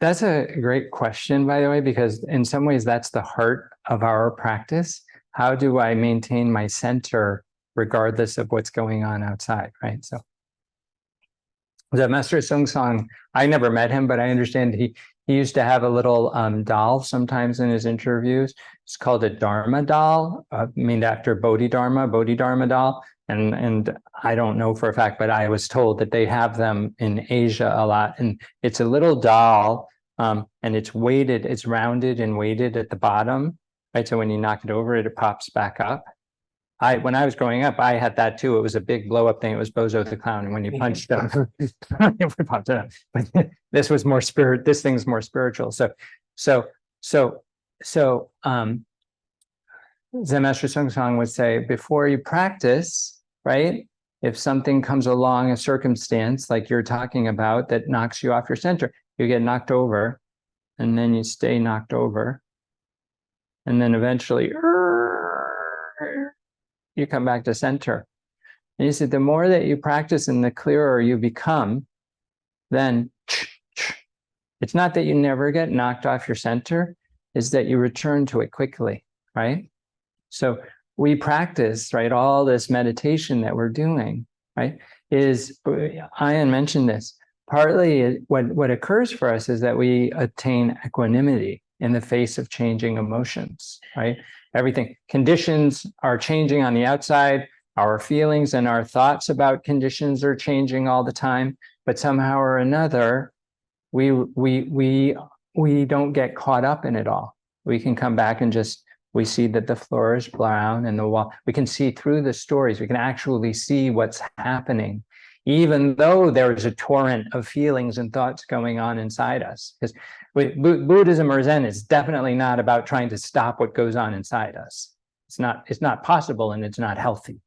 That's a great question, by the way, because in some ways that's the heart of our practice. How do I maintain my center regardless of what's going on outside, right? So the Master Sung Song, I never met him, but I understand he used to have a little doll sometimes in his interviews. It's called a Dharma doll, named after Bodhidharma doll. And I don't know for a fact, but I was told that they have them in Asia a lot. And it's a little doll, and it's weighted, it's rounded and weighted at the bottom, right? So when you knock it over, it pops back up. When I was growing up, I had that too. It was a big blow up thing. It was Bozo the Clown. And when you punched them, it popped it up. But this was more spirit. This thing's more spiritual. So Zen Master Sung Song would say, before you practice, right? If something comes along, a circumstance like you're talking about that knocks you off your center, you get knocked over, and then you stay knocked over, and then eventually you come back to center. And you said the more that you practice and the clearer you become, then it's not that you never get knocked off your center, is that you return to it quickly, right? So we practice, right, all this meditation that we're doing, right, is, Ian mentioned this, partly what occurs for us is that we attain equanimity in the face of changing emotions, right? Everything, conditions are changing on the outside, our feelings and our thoughts about conditions are changing all the time, but somehow or another, we don't get caught up in it all. We can come back and just, we see that the floor is brown and the wall, we can see through the stories, we can actually see what's happening, even though there's a torrent of feelings and thoughts going on inside us. Because Buddhism or Zen is definitely not about trying to stop what goes on inside us. It's not possible, and it's not healthy,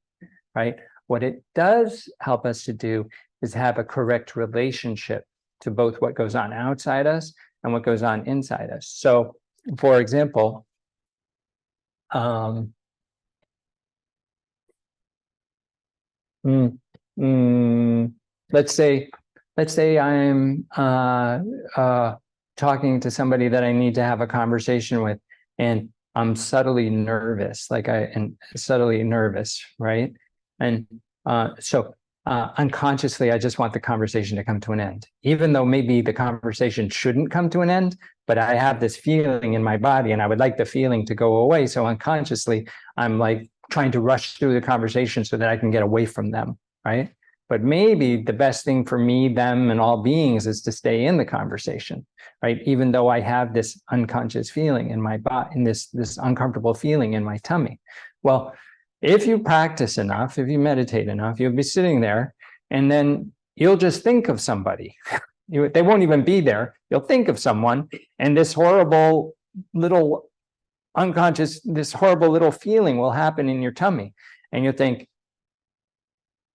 right? What it does help us to do is have a correct relationship to both what goes on outside us and what goes on inside us. So, for example, let's say I'm talking to somebody that I need to have a conversation with, and I'm subtly nervous, right? And so unconsciously, I just want the conversation to come to an end, even though maybe the conversation shouldn't come to an end, but I have this feeling in my body and I would like the feeling to go away. So unconsciously, I'm like trying to rush through the conversation so that I can get away from them, right? But maybe the best thing for me, them, and all beings is to stay in the conversation, right? Even though I have this unconscious feeling in my body, in this uncomfortable feeling in my tummy. Well, if you practice enough, if you meditate enough, you'll be sitting there and then you'll just think of somebody. They won't even be there. You'll think of someone, and this horrible little unconscious, this horrible little feeling will happen in your tummy. And you'll think,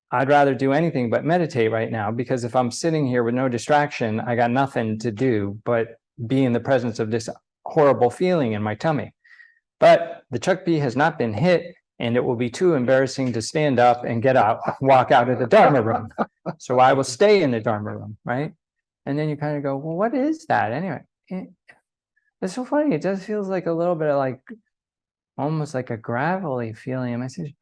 I'd rather do anything but meditate right now, because if I'm sitting here with no distraction, I got nothing to do but be in the presence of this horrible feeling in my tummy. But the chukpi has not been hit, and it will be too embarrassing to stand up and walk out of the Dharma room. So I will stay in the Dharma room, right? And then you kind of go, well, what is that anyway? It's so funny. It just feels like a little bit of like, almost like a gravelly feeling. And I said,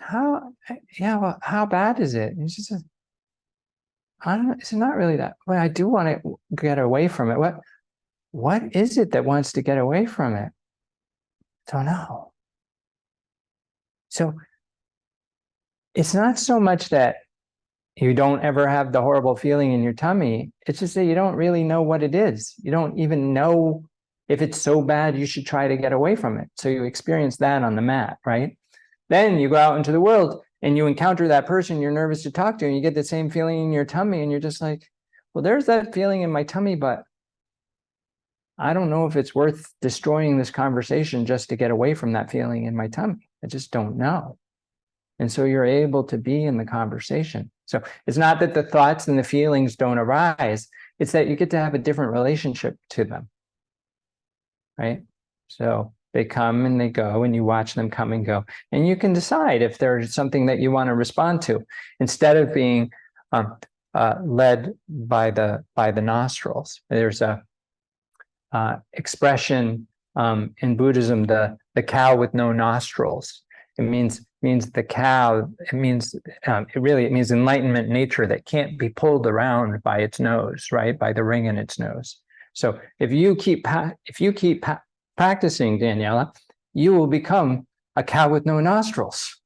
how bad is it? And he just says, I don't know, it's not really that. Well, I do want to get away from it. What is it that wants to get away from it? Don't know. So it's not so much that you don't ever have the horrible feeling in your tummy. It's just that you don't really know what it is. You don't even know if it's so bad you should try to get away from it. So you experience that on the mat, right? Then you go out into the world and you encounter that person you're nervous to talk to, and you get the same feeling in your tummy, and you're just like, well, there's that feeling in my tummy, but I don't know if it's worth destroying this conversation just to get away from that feeling in my tummy. I just don't know. And so you're able to be in the conversation. So it's not that the thoughts and the feelings don't arise, it's that you get to have a different relationship to them, right? So they come and they go, and you watch them come and go. And you can decide if there's something that you want to respond to. Instead of being led by the nostrils. There's a expression in Buddhism, the cow with no nostrils. It means the cow. It means it means enlightenment nature that can't be pulled around by its nose, right? By the ring in its nose. So if you keep practicing, Daniela, you will become a cow with no nostrils.